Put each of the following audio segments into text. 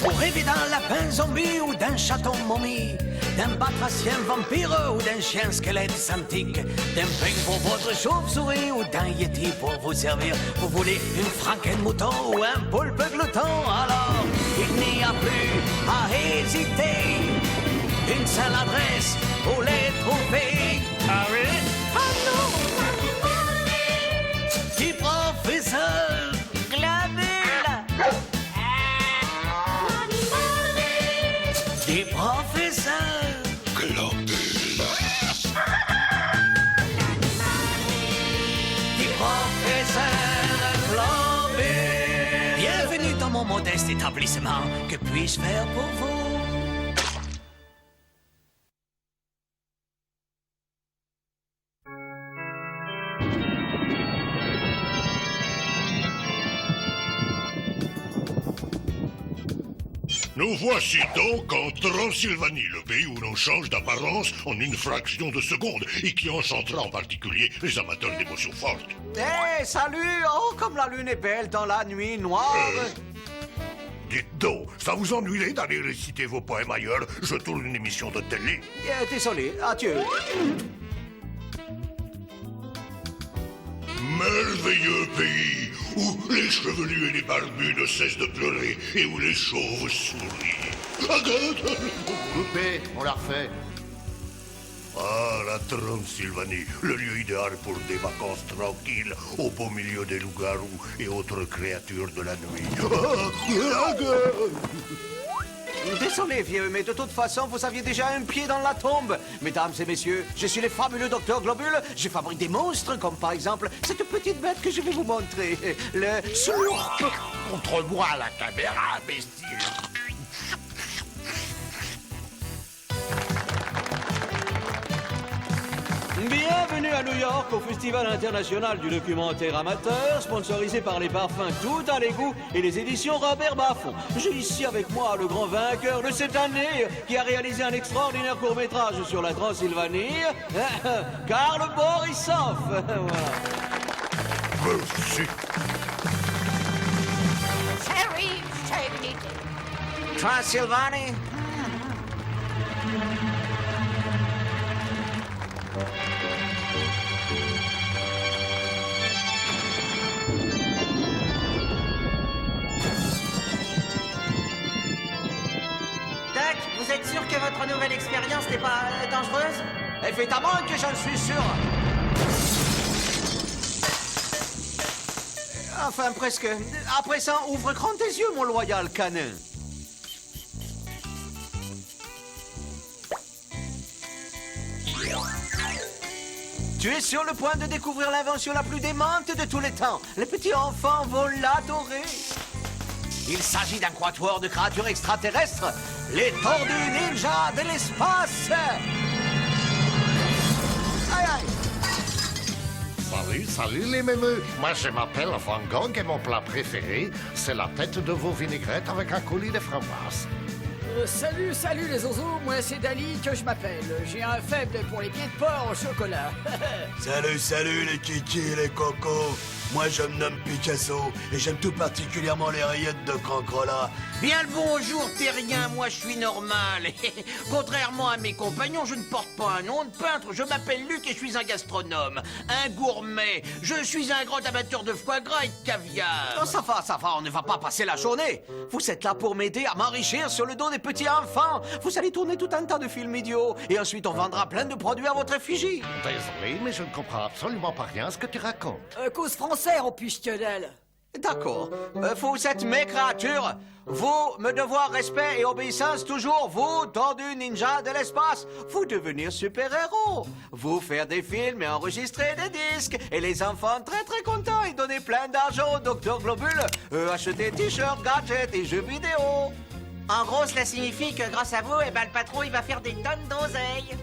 Vous rêvez d'un lapin zombie ou d'un chaton momie, d'un batracien vampire ou d'un chien squelette antique, d'un peigne pour votre chauve-souris ou d'un yeti pour vous servir. Vous voulez une franken-mouton ou un poulpe glouton? Alors, il n'y a plus à hésiter. Une seule adresse pour les trouver. Ah oui? Ah non! Petit professeur Globule! Petit professeur Globule. Petit professeur Globule! Bienvenue dans mon modeste établissement. Que puis-je faire pour vous? Nous voici donc en Transylvanie, le pays où l'on change d'apparence en une fraction de seconde et qui enchantera en particulier les amateurs d'émotions fortes. Hey, salut! Oh, comme la lune est belle dans la nuit noire! Dites donc, ça vous ennuierait d'aller réciter vos poèmes ailleurs? Je tourne une émission de télé. Désolé, adieu. Merveilleux pays où les chevelus et les barbus ne cessent de pleurer et où les chauves sourient. Coupé, on la refait. Ah, la Transylvanie, le lieu idéal pour des vacances tranquilles au beau milieu des loups-garous et autres créatures de la nuit. Désolé, vieux, mais de toute façon, vous aviez déjà un pied dans la tombe. Mesdames et messieurs, je suis le fabuleux docteur Globule. Je fabrique des monstres, comme par exemple cette petite bête que je vais vous montrer. Le Slurp. Contre-moi la caméra, imbécile. Bienvenue à New York au Festival international du documentaire amateur, sponsorisé par les parfums Tout à l'égout et les éditions Robert Baffon. J'ai ici avec moi le grand vainqueur de cette année, qui a réalisé un extraordinaire court-métrage sur la Transylvanie, Karl Borisov. Merci. Transylvanie. Doc, vous êtes sûr que votre nouvelle expérience n'est pas dangereuse? Évidemment que j'en suis sûr. Enfin, presque. À présent, ouvre grand tes yeux, mon loyal canin. Tu es sur le point de découvrir l'invention la plus démente de tous les temps. Les petits enfants vont l'adorer. Il s'agit d'un quatuor de créatures extraterrestres, les tordus ninjas de l'espace. Aïe, aïe. Salut les mémeux. Moi je m'appelle Van Gogh et mon plat préféré, c'est la tête de veau vinaigrette avec un coulis de framboise. Salut les zozos, moi c'est Dali que je m'appelle. J'ai un faible pour les pieds de porc au chocolat. Salut les kikis, les cocos. Moi je me nomme Picasso et j'aime tout particulièrement les rillettes de Cancrola. Bien le bonjour, terrien, moi je suis normal. Contrairement à mes compagnons, je ne porte pas un nom de peintre. Je m'appelle Luc et je suis un gastronome, un gourmet. Je suis un grand amateur de foie gras et de caviar. Oh, ça va, on ne va pas passer la journée. Vous êtes là pour m'aider à m'enrichir sur le dos des petits enfants. Vous allez tourner tout un tas de films idiots et ensuite on vendra plein de produits à votre effigie. Désolé, mais je ne comprends absolument pas rien à ce que tu racontes. Cause français, oh puisque-dalle. D'accord. Vous êtes mes créatures. Vous, me devoir respect et obéissance toujours. Vous, tordus ninjas de l'espace. Vous devenir super-héros. Vous faire des films et enregistrer des disques. Et les enfants très contents et donner plein d'argent au Docteur Globule. Acheter t-shirts, gadgets et jeux vidéo. En gros, cela signifie que grâce à vous, le patron, il va faire des tonnes d'oseille.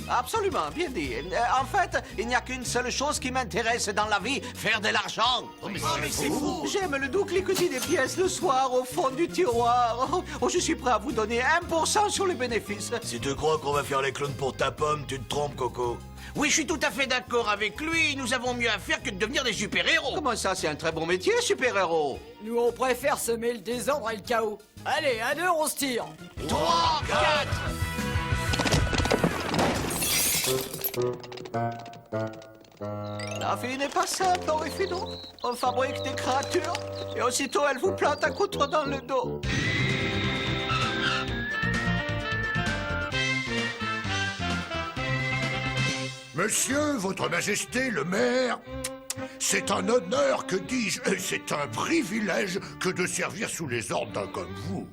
Absolument, bien dit. En fait, il n'y a qu'une seule chose qui m'intéresse dans la vie, faire de l'argent. mais c'est fou. J'aime le doux cliquetis des pièces le soir au fond du tiroir. Oh, je suis prêt à vous donner 1% sur les bénéfices. Si tu crois qu'on va faire les clowns pour ta pomme, tu te trompes, Coco. Oui, je suis tout à fait d'accord avec lui. Nous avons mieux à faire que de devenir des super-héros. Comment ça, c'est un très bon métier, super-héros? Nous, on préfère semer le désordre et le chaos. Allez, à 2, on se tire. 3, 4. La vie n'est pas simple, Horrifido. On fabrique des créatures et aussitôt elles vous plantent un couteau dans le dos. Monsieur, votre majesté, le maire, c'est un honneur, que dis-je, c'est un privilège que de servir sous les ordres d'un comme vous.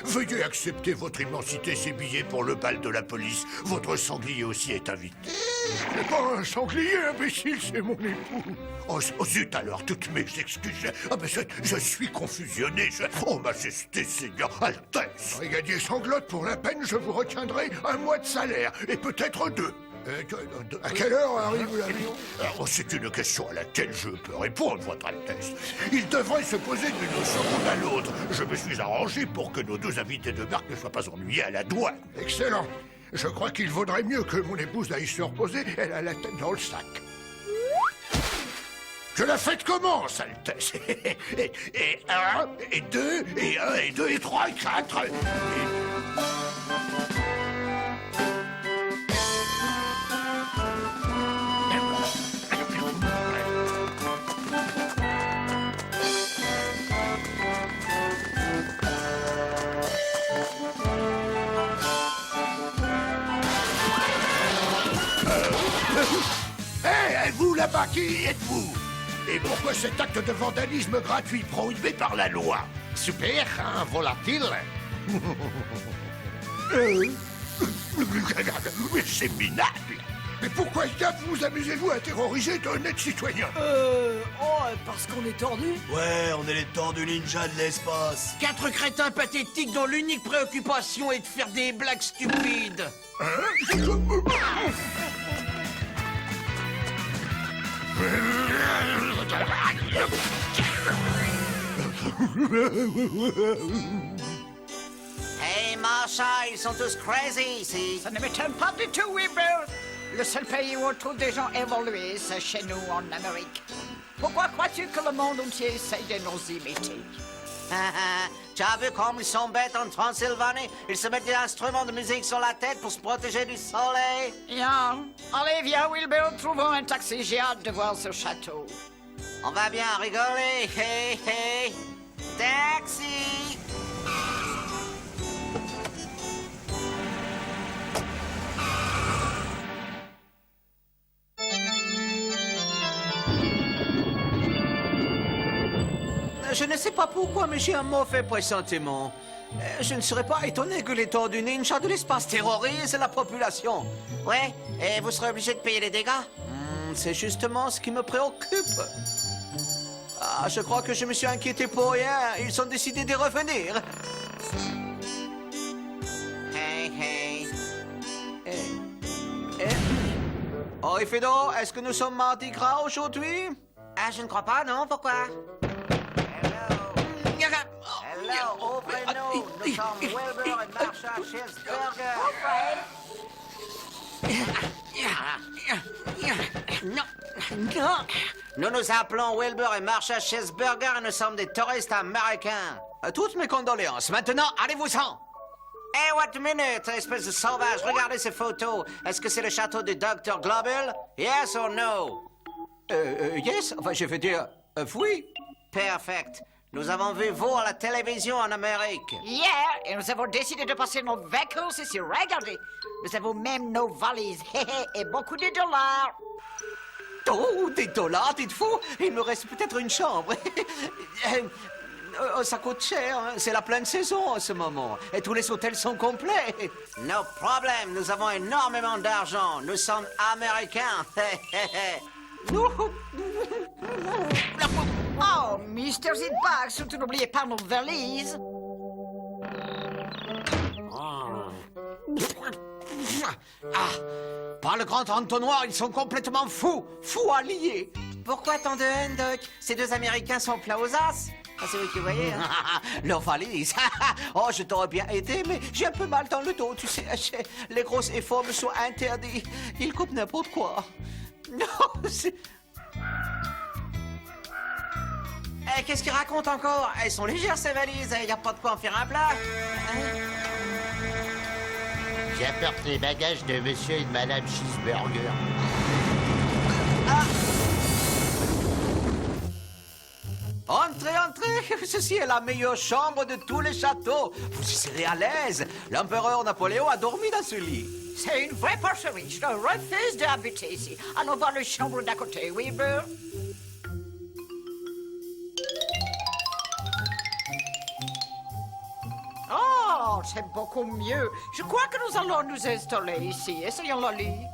Veuillez accepter votre immensité ces billets pour le bal de la police. Votre sanglier aussi est invité. C'est pas un sanglier, imbécile, c'est mon époux. Oh zut alors, toutes mes excuses. Ah ben je suis confusionné. Oh majesté, seigneur, Altesse. Brigadier Sanglotte, pour la peine, je vous retiendrai 1 mois de salaire, et peut-être 2. À quelle heure arrive l'avion? C'est une question à laquelle je peux répondre, votre Altesse. Il devrait se poser d'une seconde à l'autre. Je me suis arrangé pour que nos 2 invités de marque ne soient pas ennuyés à la douane. Excellent. Je crois qu'il vaudrait mieux que mon épouse aille se reposer. Elle a la tête dans le sac. Que la fête commence, Altesse. Et 1, et 2, et 1, et 2, et 3, et 4. Hé, vous là-bas, qui êtes-vous? Et pourquoi cet acte de vandalisme gratuit prohibé par la loi? Super, hein, volatile. C'est minable. Mais pourquoi vous amusez-vous à terroriser d'honnêtes citoyens? Parce qu'on est tordu. Ouais, on est les tordus ninjas de l'espace. 4 crétins pathétiques dont l'unique préoccupation est de faire des blagues stupides. Hey, Marsha, ils sont tous crazy ici. Ça ne m'étonne pas du tout, Wilbur. Le seul pays où on trouve des gens évolués, c'est chez nous, en Amérique. Pourquoi crois-tu que le monde entier essaye de nous imiter? Tu as vu comme ils sont bêtes en Transylvanie? Ils se mettent des instruments de musique sur la tête pour se protéger du soleil. Bien. Allez, viens, Wilbur, trouvons un taxi. J'ai hâte de voir ce château. On va bien rigoler. Hey, hey. Taxi! Je ne sais pas pourquoi, mais j'ai un mauvais pressentiment. Je ne serais pas étonné que les tordus ninjas de l'espace terrorisent la population. Ouais, et vous serez obligé de payer les dégâts? C'est justement ce qui me préoccupe. Ah, je crois que je me suis inquiété pour rien. Ils ont décidé de revenir. Hey, hey. Horrifido, est-ce que nous sommes Mardi Gras aujourd'hui? Ah, je ne crois pas, non? Pourquoi? Hello, ouvrez-nous. Nous sommes Wilbur et Marsha Cheeseburger. Non. Nous nous appelons Wilbur et Marsha Cheeseburger et nous sommes des touristes américains. Toutes mes condoléances. Maintenant, allez-vous-en. Hey, what a minute, espèce de sauvage. Regardez ces photos. Est-ce que c'est le château du Dr. Globule? Yes or no? Yes, enfin, je veux dire, oui. Perfect. Nous avons vu vous à la télévision en Amérique. Hier, et nous avons décidé de passer nos vacances ici. Regardez, nous avons même nos valises et beaucoup de dollars. Oh, des dollars, dites-vous? Il me reste peut-être une chambre. Ça coûte cher, hein. C'est la pleine saison en ce moment. Et tous les hôtels sont complets. No problem, nous avons énormément d'argent. Nous sommes américains. Oh, Mr. Zidbag, surtout n'oubliez pas nos valises. Par le grand entonnoir, ils sont complètement fous. Fous alliés. Pourquoi tant de haine, Doc? Ces deux Américains sont plats aux as. Ah, c'est vous qui voyez, hein? Leur valise. Oh, je t'aurais bien aidé, mais j'ai un peu mal dans le dos, tu sais. Les grosses efforts me sont interdits. Ils coupent n'importe quoi. Non, c'est... Qu'est-ce qu'ils racontent encore? Elles sont légères, ces valises. Il n'y a pas de quoi en faire un plat. J'apporte les bagages de monsieur et de madame Cheeseburger. Entrez, entrez. Ceci est la meilleure chambre de tous les châteaux. Vous y serez à l'aise. L'empereur Napoléon a dormi dans ce lit. C'est une vraie porcherie. Je refuse d'habiter ici. Allons voir les chambres d'à côté, oui, Burr? Oh, c'est beaucoup mieux. Je crois que nous allons nous installer ici. Essayons le lit.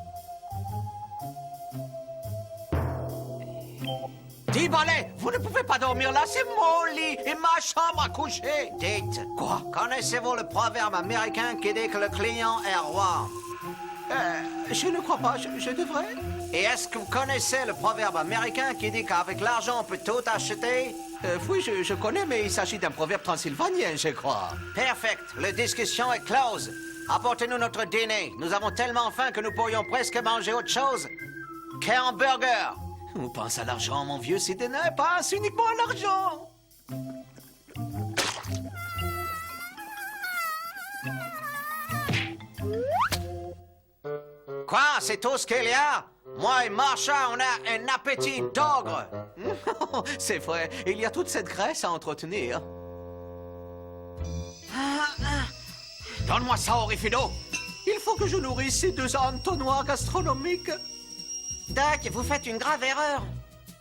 10 balais, vous ne pouvez pas dormir là, c'est mon lit et ma chambre à coucher. Dites, Quoi? connaissez-vous le proverbe américain qui dit que le client est roi? Je ne crois pas, je devrais. Et est-ce que vous connaissez le proverbe américain qui dit qu'avec l'argent on peut tout acheter? Oui, je connais, mais il s'agit d'un proverbe transylvanien, je crois. Perfect. La discussion est close. Apportez-nous notre dîner. Nous avons tellement faim que nous pourrions presque manger autre chose qu'un burger. On pense à l'argent, mon vieux Sidney, pense uniquement à l'argent. Quoi? C'est tout ce qu'il y a? Moi et Marsha, on a un appétit d'ogre. C'est vrai, il y a toute cette graisse à entretenir. Donne-moi ça, Orifido. Il faut que je nourrisse ces deux entonnoirs gastronomiques. Doc, vous faites une grave erreur.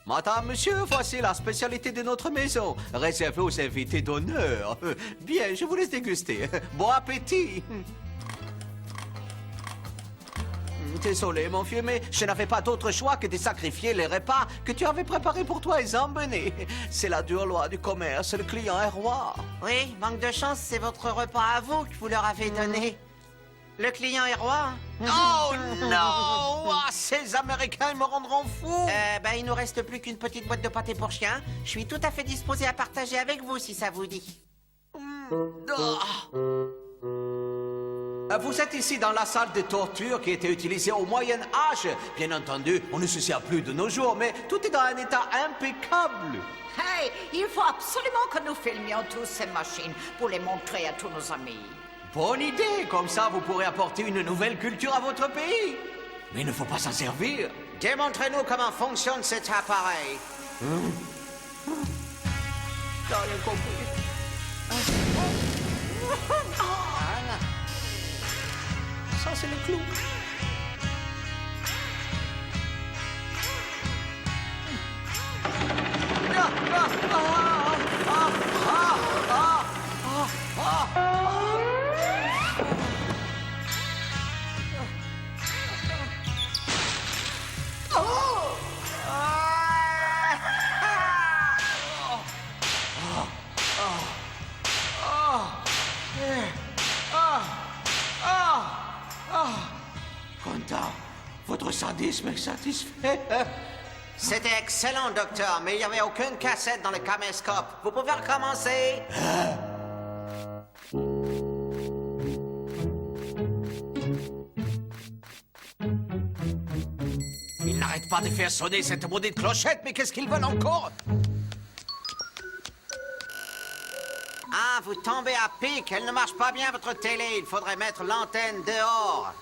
Madame, monsieur, voici la spécialité de notre maison, réservée aux invités d'honneur. Bien, je vous laisse déguster. Bon appétit. Désolé, mon vieux, mais je n'avais pas d'autre choix que de sacrifier les repas que tu avais préparés pour toi et emmenés. C'est la dure loi du commerce, le client est roi. Oui, manque de chance, c'est votre repas à vous que vous leur avez donné. Le client est roi. Oh non! Ah, ces Américains me rendront fou! Il nous reste plus qu'une petite boîte de pâté pour chien. Je suis tout à fait disposé à partager avec vous si ça vous dit. Vous êtes ici dans la salle de torture qui était utilisée au Moyen Âge. Bien entendu, on ne se sert plus de nos jours, mais tout est dans un état impeccable. Hey, il faut absolument que nous filmions tous ces machines pour les montrer à tous nos amis. Bonne idée, comme ça vous pourrez apporter une nouvelle culture à votre pays. Mais il ne faut pas s'en servir. Démontrez-nous comment fonctionne cet appareil. T'as rien compris. Ça, c'est le clou. Content. Votre sadisme est satisfait. C'était excellent, docteur, mais il n'y avait aucune cassette dans le caméscope. Vous pouvez recommencer? Ils n'arrêtent pas de faire sonner cette maudite clochette, mais qu'est-ce qu'ils veulent encore? Ah, vous tombez à pic. Elle ne marche pas bien, votre télé. Il faudrait mettre l'antenne dehors.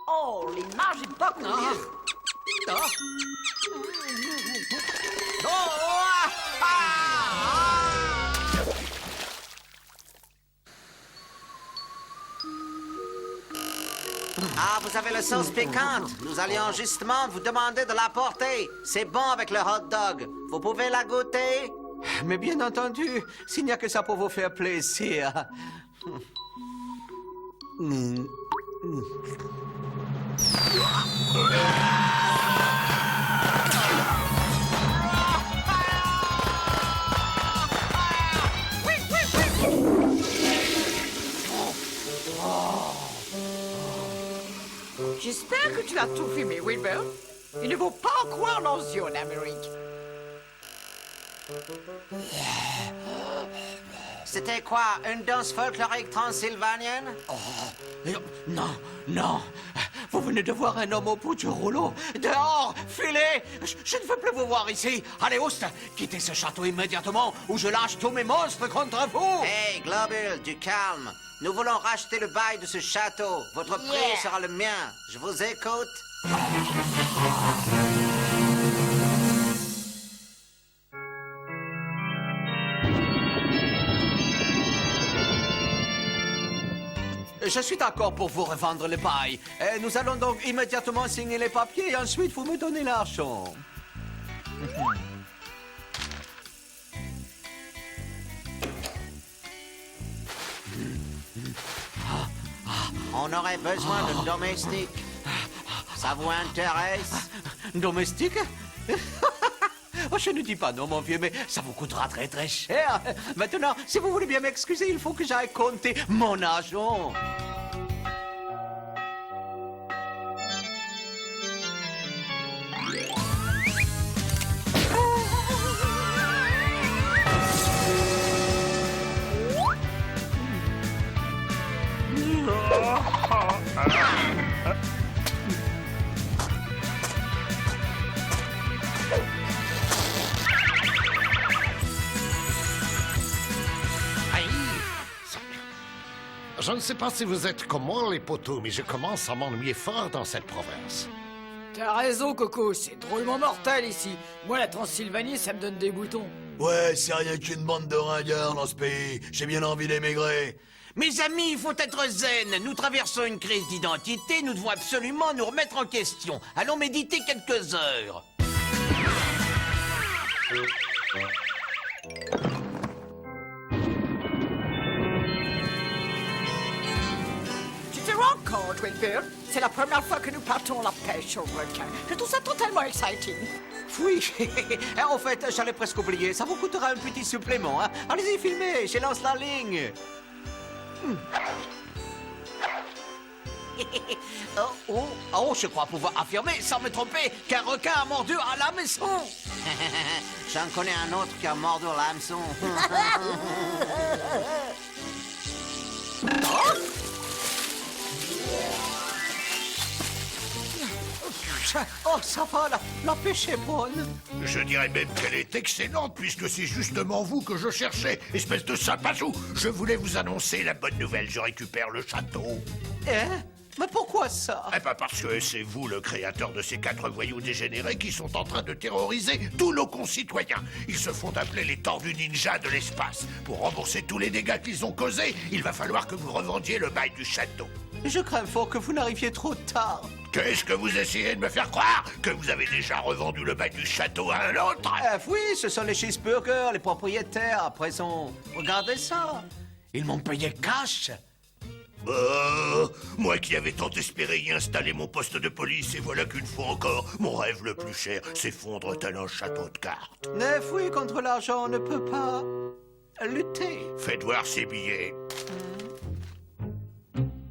Oh, l'image est beaucoup mieux. Ah, vous avez la sauce piquante. Nous allions justement vous demander de l'apporter. C'est bon avec le hot dog. Vous pouvez la goûter? Mais bien entendu, s'il n'y a que ça pour vous faire plaisir. J'espère que tu as tout filmé, Wilbur. Il ne faut pas croire nos yeux en Amérique. C'était quoi, une danse folklorique transylvanienne? Non, non. Vous venez de voir un homme au bout du rouleau. Dehors, filez. Je ne veux plus vous voir ici. Allez, Oust, quittez ce château immédiatement ou je lâche tous mes monstres contre vous. Hey, Globule, du calme. Nous voulons racheter le bail de ce château. Votre prix sera le mien. Je vous écoute. Je suis d'accord pour vous revendre le bail. Nous allons donc immédiatement signer les papiers et ensuite vous me donnez l'argent. On aurait besoin d'un domestique. Ça vous intéresse? Domestique? Oh, je ne dis pas non, mon vieux, mais ça vous coûtera très très cher. Maintenant, si vous voulez bien m'excuser, il faut que j'aille compter mon argent. Je ne sais pas si vous êtes comme moi, les poteaux, mais je commence à m'ennuyer fort dans cette province. T'as raison, Coco, c'est drôlement mortel ici. Moi, la Transylvanie, ça me donne des boutons. Ouais, c'est rien qu'une bande de ringards dans ce pays. J'ai bien envie d'émigrer. Mes amis, il faut être zen. Nous traversons une crise d'identité. Nous devons absolument nous remettre en question. Allons méditer quelques heures. Tu te rends compte, Wilbur? C'est la première fois que nous partons à la pêche au requin. Je trouve ça totalement exciting. Oui, en fait, j'allais presque oublier. Ça vous coûtera un petit supplément. Hein? Allez-y, filmez, je lance la ligne. Oh, je crois pouvoir affirmer, sans me tromper, qu'un requin a mordu à la maison. J'en connais un autre qui a mordu l'hameçon. Oh, ça va, la pêche est bonne. Je dirais même qu'elle est excellente, puisque c'est justement vous que je cherchais, espèce de sapajou. Je voulais vous annoncer la bonne nouvelle, je récupère le château. Hein? Mais pourquoi ça? Eh ben parce que c'est vous le créateur de ces 4 voyous dégénérés qui sont en train de terroriser tous nos concitoyens. Ils se font appeler les tordus ninjas de l'espace. Pour rembourser tous les dégâts qu'ils ont causés, il va falloir que vous revendiez le bail du château. Je crains fort que vous n'arriviez trop tard. Qu'est-ce que vous essayez de me faire croire? Que vous avez déjà revendu le bail du château à un autre? Oui, ce sont les cheeseburgers, les propriétaires à présent. Regardez ça. Ils m'ont payé cash. Moi qui avais tant espéré y installer mon poste de police, et voilà qu'une fois encore, mon rêve le plus cher s'effondre tel un château de cartes. Oui, contre l'argent, on ne peut pas lutter. Faites voir ces billets.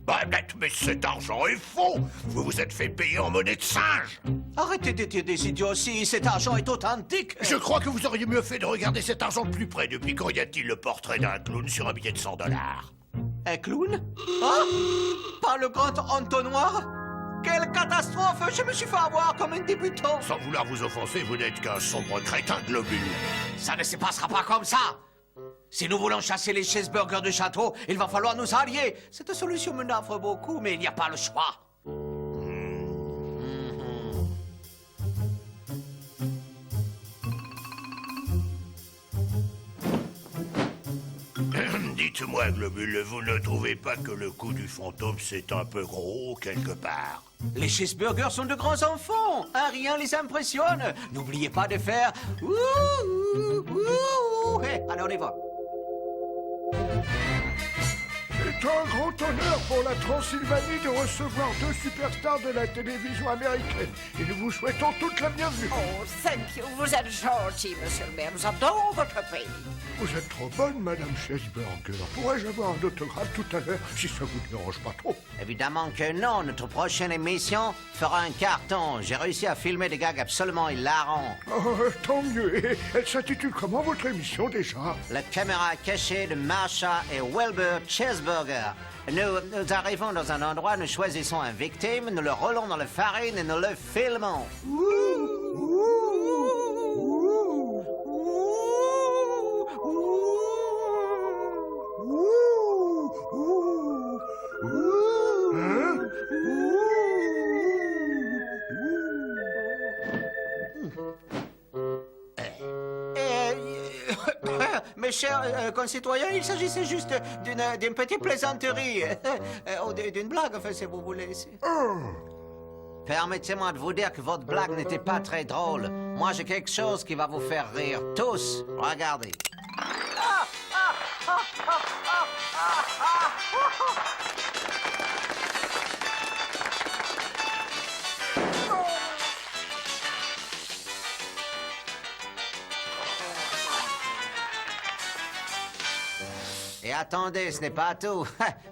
Bah, mais cet argent est faux. Vous vous êtes fait payer en monnaie de singe. Arrêtez d'être des idioties, cet argent est authentique. Je crois que vous auriez mieux fait de regarder cet argent de plus près. Depuis quand y a-t-il le portrait d'un clown sur un billet de $100? Un clown? Ah? Par le grand entonnoir? Quelle catastrophe! Je me suis fait avoir comme un débutant. Sans vouloir vous offenser, vous n'êtes qu'un sombre crétin globule. Ça ne se passera pas comme ça. Si nous voulons chasser les cheeseburgers du château, il va falloir nous allier. Cette solution me navre beaucoup, mais il n'y a pas le choix. Dites-moi, Globule, vous ne trouvez pas que le coup du fantôme, c'est un peu gros, quelque part? Les cheeseburgers sont de grands enfants. Rien les impressionne. N'oubliez pas de faire... Ouh, ouh, ouh. Hey, allez, on y va. C'est un grand honneur pour la Transylvanie de recevoir 2 superstars de la télévision américaine. Et nous vous souhaitons toute la bienvenue. Oh, thank you. Vous êtes gentil, monsieur le maire. Nous adorons votre pays. Vous êtes trop bonne, Madame Cheeseburger. Pourrais-je avoir un autographe tout à l'heure, si ça vous dérange pas trop? Évidemment que non. Notre prochaine émission fera un carton. J'ai réussi à filmer des gags absolument hilarants. Oh, tant mieux. Et elle s'intitule comment, votre émission, déjà? La caméra cachée de Marsha et Wilbur Cheeseburger. Nous arrivons dans un endroit, nous choisissons un victime, nous le roulons dans la farine et nous le filmons. Mes chers concitoyens, il s'agissait juste d'une petite plaisanterie. Ou d'une blague, enfin, si vous voulez. Permettez-moi de vous dire que votre blague n'était pas très drôle. Moi, j'ai quelque chose qui va vous faire rire. Tous, regardez. Et attendez, ce n'est pas tout.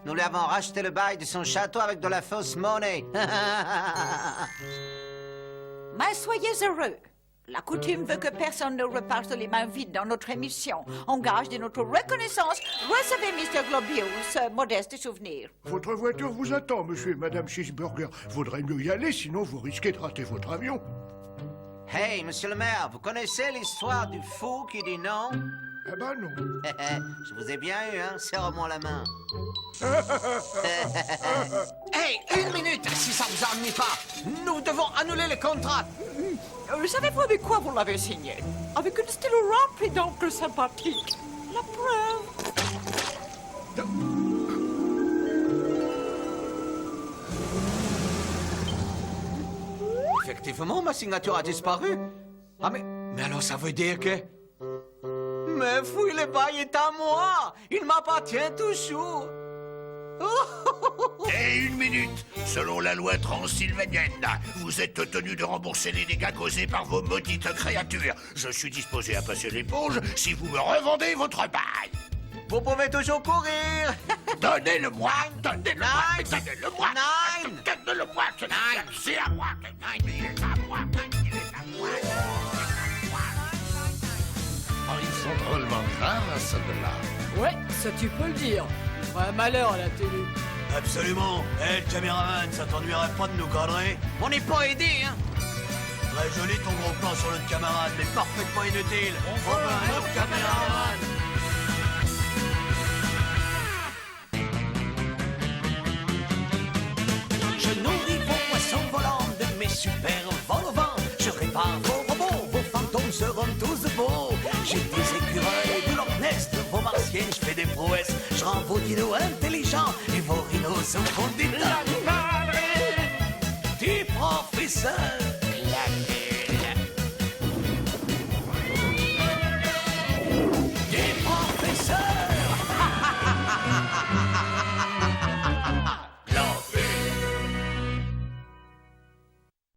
Nous lui avons racheté le bail de son château avec de la fausse monnaie. Mais soyez heureux. La coutume veut que personne ne reparte les mains vides dans notre émission. En gage de notre reconnaissance, recevez Mr. Globius, ce modeste souvenir. Votre voiture vous attend, monsieur et madame Cheeseburger. Vaudrait mieux y aller, sinon vous risquez de rater votre avion. Hey, monsieur le maire, vous connaissez l'histoire du fou qui dit non? Eh ben non. Je vous ai bien eu, hein? Serre-moi la main. Hey, 1 minute, si ça vous ennuie pas. Nous devons annuler le contrat. Savez-vous avec quoi vous l'avez signé? Avec une stylo remplie d'encre sympathique. La preuve. Effectivement, ma signature a disparu. Ah, mais alors ça veut dire que... Mais fouille, le bail est à moi. Il m'appartient toujours. Et 1 minute. Selon la loi transylvanienne, vous êtes tenu de rembourser les dégâts causés par vos maudites créatures. Je suis disposé à passer l'éponge si vous me revendez votre bail. Vous pouvez toujours courir. Donnez-le-moi. Donnez-le-moi. Nine. Donnez-le-moi. Nine. Donnez-le-moi. C'est à moi. Il est à moi. Il est à moi. Oh, ils sont drôlement graves, ceux-là. Ouais, ça tu peux le dire. Il ferait un malheur à la télé. Absolument. Hé, le caméraman, ça t'ennuierait pas de nous cadrer? On n'est pas aidés, hein. Très joli ton gros plan sur notre camarade, mais parfaitement inutile. On veut un autre caméraman. Je nourris vos poissons volants de mes super vol-au-vent. Je répare vos robots, vos fantômes seront tous beaux. J'ai des écureuils de Loch Ness, de vos martiens, je fais des prouesses. Je rends vos dinos intelligents et vos rhinos sont fondés. Du professeur.